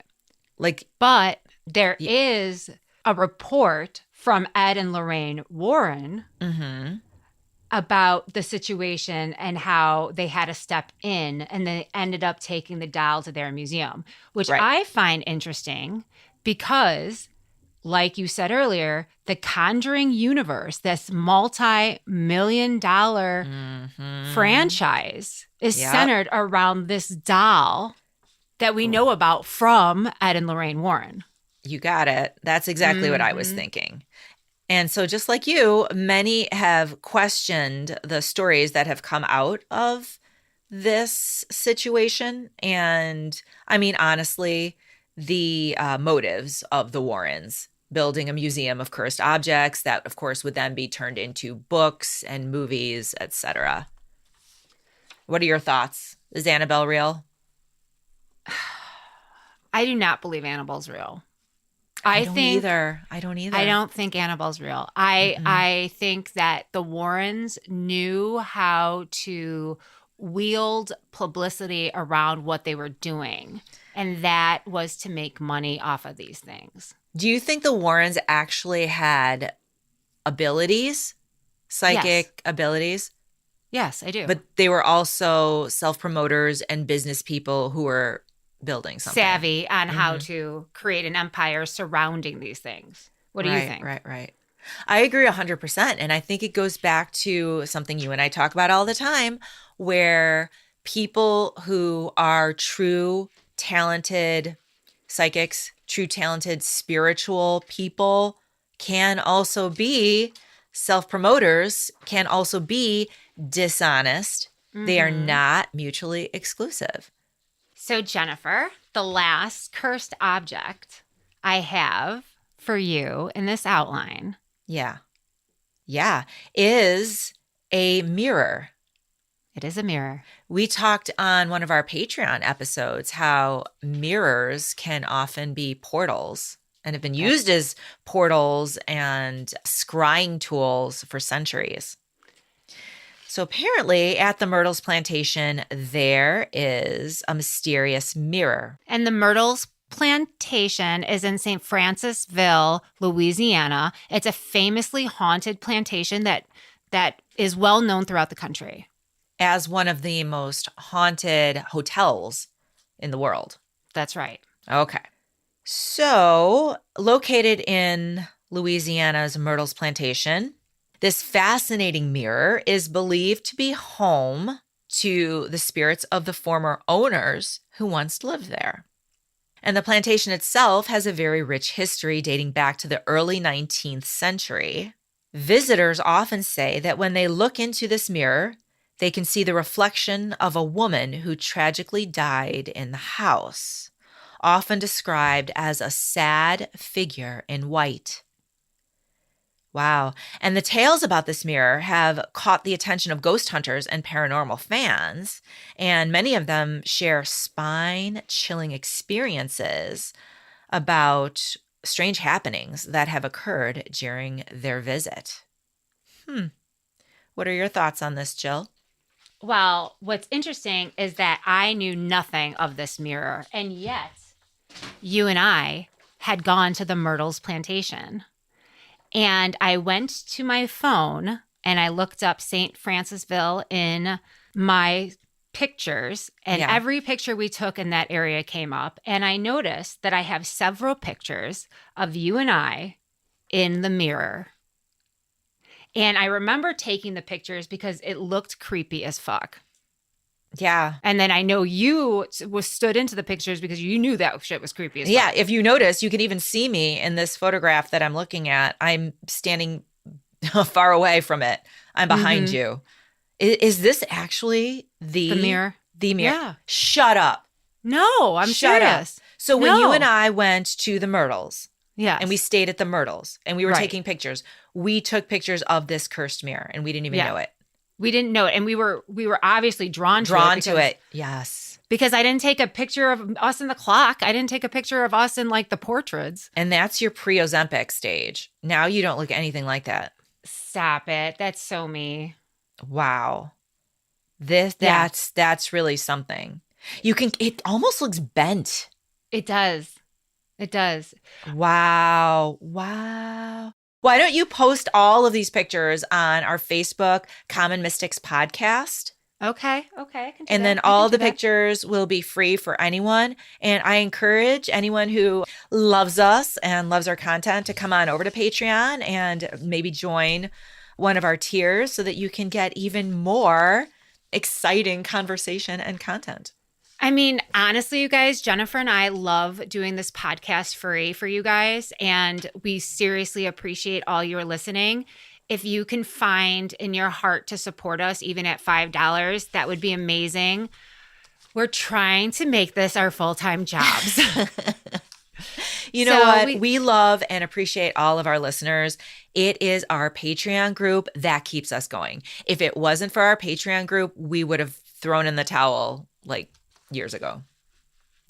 Like, But there is a report from Ed and Lorraine Warren about the situation and how they had to step in and they ended up taking the doll to their museum, which Right. I find interesting because, like you said earlier, the Conjuring universe, this multi-million-dollar franchise, is centered around this doll that we know about from Ed and Lorraine Warren. You got it. That's exactly what I was thinking. And so just like you, many have questioned the stories that have come out of this situation. And I mean, honestly, the motives of the Warrens building a museum of cursed objects that, of course, would then be turned into books and movies, etc. What are your thoughts? Is Annabelle real? I do not believe Annabelle's real. I don't either. I don't think Annabelle's real. I think that the Warrens knew how to wield publicity around what they were doing, and that was to make money off of these things. Do you think the Warrens actually had abilities, psychic abilities? Yes, I do. But they were also self-promoters and business people who were building something. Savvy on how to create an empire surrounding these things. What do you think? Right. I agree 100%. And I think it goes back to something you and I talk about all the time, where people who are true, talented psychics, true, talented spiritual people can also be self-promoters, can also be dishonest. They are not mutually exclusive. So, Jennifer, the last cursed object I have for you in this outline. Yeah, is a mirror. It is a mirror. We talked on one of our Patreon episodes how mirrors can often be portals and have been used as portals and scrying tools for centuries. So apparently at the Myrtles plantation, there is a mysterious mirror. And the Myrtles plantation is in St. Francisville, Louisiana. It's a famously haunted plantation that is well known throughout the country. As one of the most haunted hotels in the world. That's right. Okay. So located in Louisiana's Myrtles plantation, this fascinating mirror is believed to be home to the spirits of the former owners who once lived there. And the plantation itself has a very rich history dating back to the early 19th century. Visitors often say that when they look into this mirror, they can see the reflection of a woman who tragically died in the house, often described as a sad figure in white. Wow. And the tales about this mirror have caught the attention of ghost hunters and paranormal fans, and many of them share spine-chilling experiences about strange happenings that have occurred during their visit. What are your thoughts on this, Jill? Well, what's interesting is that I knew nothing of this mirror, and yet you and I had gone to the Myrtles plantation. And I went to my phone and I looked up St. Francisville in my pictures, and every picture we took in that area came up. And I noticed that I have several pictures of you and I in the mirror. And I remember taking the pictures because it looked creepy as fuck. Yeah. And then I know you stood into the pictures because you knew that shit was creepy as fuck. Yeah. If you notice, you can even see me in this photograph that I'm looking at. I'm standing far away from it. I'm behind you. Is this actually the mirror? The mirror. Yeah. Shut up. No, I'm serious. Up. So when you and I went to the Myrtles, and we stayed at the Myrtles, and we were taking pictures, we took pictures of this cursed mirror, and we didn't even know it. We didn't know it, and we were obviously drawn to it. Yes. Because I didn't take a picture of us in the clock. I didn't take a picture of us in like the portraits. And that's your pre-Ozempic stage. Now you don't look anything like that. Stop it. That's so me. Wow. That's really something. It almost looks bent. It does. It does. Wow. Why don't you post all of these pictures on our Facebook Common Mystics podcast? Okay. I can do And that. then I can all do the that. pictures will be free for anyone. And I encourage anyone who loves us and loves our content to come on over to Patreon and maybe join one of our tiers so that you can get even more exciting conversation and content. I mean, honestly, you guys, Jennifer and I love doing this podcast free for you guys, and we seriously appreciate all your listening. If you can find in your heart to support us, even at $5, that would be amazing. We're trying to make this our full-time jobs. You know So what? We love and appreciate all of our listeners. It is our Patreon group that keeps us going. If it wasn't for our Patreon group, we would have thrown in the towel like years ago.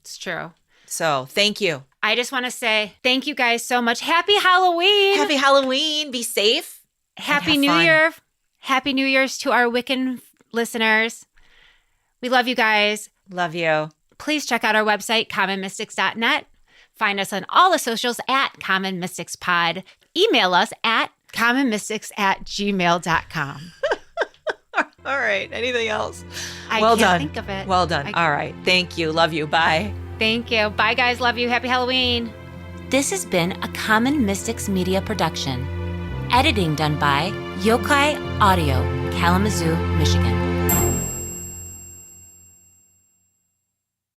It's true. So thank you. I just want to say thank you guys so much. Happy Halloween. Happy Halloween. Be safe. Happy have New fun. Year. Happy New Year's to our Wiccan listeners. We love you guys. Love you. Please check out our website, commonmystics.net. Find us on all the socials at Common Mystics Pod. Email us at commonmystics@gmail.com. All right. Anything else? I Well can't done. think of it. Well done. All right. Thank you. Love you. Bye. Thank you. Bye, guys. Love you. Happy Halloween. This has been a Common Mystics Media production. Editing done by Yokai Audio, Kalamazoo, Michigan.